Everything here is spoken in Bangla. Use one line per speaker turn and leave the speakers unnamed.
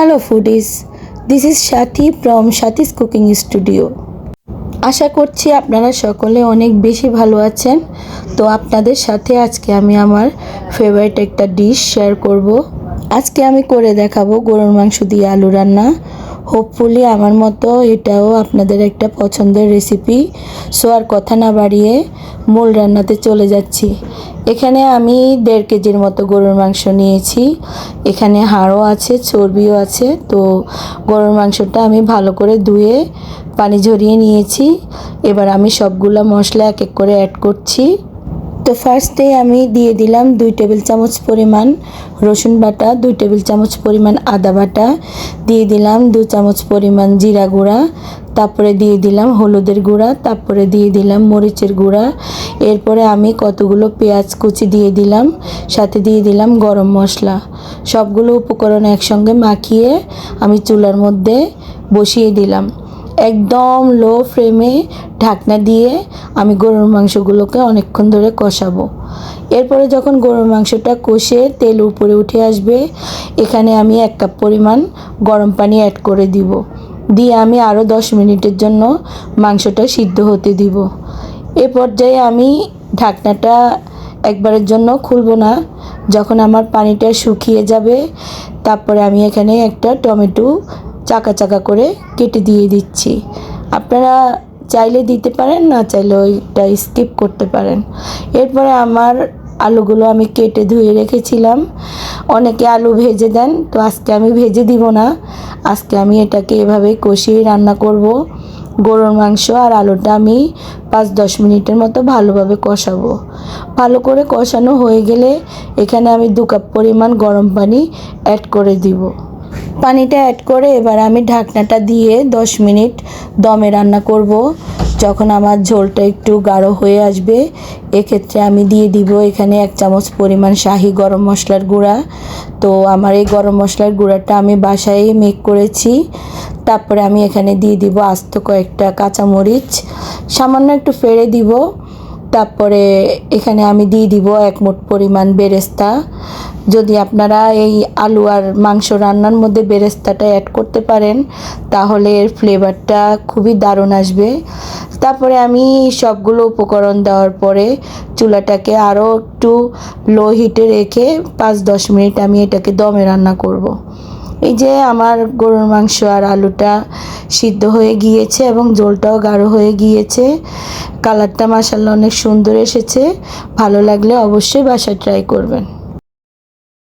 Hello foodies, this is Sathi from সাথীস cooking studio. আশা করছি আপনারা সকলে অনেক বেশি ভালো আছেন। তো আপনাদের সাথে আজকে আমি আমার ফেভারিট একটা ডিশ শেয়ার করব। আজকে আমি করে দেখাবো গরুর মাংস দিয়ে আলু রান্না। হোপফুলি আমার মতো এটাও আপনাদের একটা পছন্দের রেসিপি। সো আর কথা না বাড়িয়ে মূল রান্নাতে চলে যাচ্ছি। এখানে আমি 1.5 কেজির মতো গরুর মাংস নিয়েছি। এখানে হাড়ও আছে, চর্বিও আছে। তো গরুর মাংসটা আমি ভালো করে ধুয়ে পানি ঝরিয়ে নিয়েছি। এবার আমি সবগুলো মশলা এক এক করে অ্যাড করছি। তো ফার্স্টে আমি দিয়ে দিলাম 2 টেবিল চামচ পরিমাণ রসুন বাটা, 2 টেবিল চামচ পরিমাণ আদা বাটা, দিয়ে দিলাম 2 চামচ পরিমাণ জিরা গুঁড়া, তারপরে দিয়ে দিলাম হলুদের গুঁড়া, তারপরে দিয়ে দিলাম মরিচের গুঁড়া। এরপরে আমি কতগুলো পেঁয়াজ কুচি দিয়ে দিলাম, সাথে দিয়ে দিলাম গরম মশলা। সবগুলো উপকরণ একসঙ্গে মাখিয়ে আমি চুলার মধ্যে বসিয়ে দিলাম। একদম লো ফ্লেমে ঢাকনা দিয়ে আমি গরুর মাংসগুলোকে অনেকক্ষণ ধরে কষাবো। এরপরে যখন গরুর মাংসটা কষে তেল উপরে উঠে আসবে, এখানে আমি 1 কাপ পরিমাণ গরম পানি অ্যাড করে দিব। দিয়ে আমি আরও 10 মিনিটের জন্য মাংসটা সিদ্ধ হতে দিব। এ পর্যায়ে আমি ঢাকনাটা একবারের জন্য খুলব না। যখন আমার পানিটা শুকিয়ে যাবে, তারপরে আমি এখানে একটা টমেটো চাকা চাকা করে কেটে দিয়ে দিচ্ছি। আপনারা চাইলে দিতে পারেন, না চাইলে ওইটা স্কিপ করতে পারেন। এরপরে আমার আলুগুলো আমি কেটে ধুয়ে রেখেছিলাম। অনেকে আলু ভেজে দেন, তো আজকে আমি ভেজে দিব না। আজকে আমি এটাকে এভাবে কষিয়ে রান্না করব। গরুর মাংস আর আলুটা আমি 5-10 মিনিটের মতো ভালোভাবে কষাবো। ভালো করে কষানো হয়ে গেলে এখানে আমি 2 কাপ পরিমাণ গরম পানি অ্যাড করে দিব। পানিটা অ্যাড করে এবার আমি ঢাকনাটা দিয়ে 10 মিনিট দমে রান্না করব। যখন আমার ঝোলটা একটু গাঢ় হয়ে আসবে, এক্ষেত্রে আমি দিয়ে দিব এখানে 1 চামচ পরিমাণ শাহি গরম মশলার গুঁড়া। তো আমার এই গরম মশলার গুঁড়াটা আমি বাসায় মেক করেছি। তারপরে আমি এখানে দিয়ে দিব আস্ত কয়েকটা কাঁচামরিচ, সামান্য একটু ফেড়ে দিব। তারপরে এখানে আমি দিয়ে দিব 1 মুঠ পরিমাণ বেরেস্তা। যদি আপনারা এই আলু আর মাংস রান্নার মধ্যে বেরেস্তাটা অ্যাড করতে পারেন, তাহলে এর ফ্লেভারটা খুবই দারুণ আসবে। তারপরে আমি সবগুলো উপকরণ দেওয়ার পরে চুলাটাকে আরও একটু লো হিটে রেখে 5-10 মিনিট আমি এটাকে দমে রান্না করব। এই যে আমার গরুর মাংস আর আলুটা সিদ্ধ হয়ে গিয়েছে এবং ঝোলটাও গাঢ় হয়ে গিয়েছে। কালারটা মাশাআল্লাহ অনেক সুন্দর এসেছে। ভালো লাগলে অবশ্যই বাসায় ট্রাই করবেন।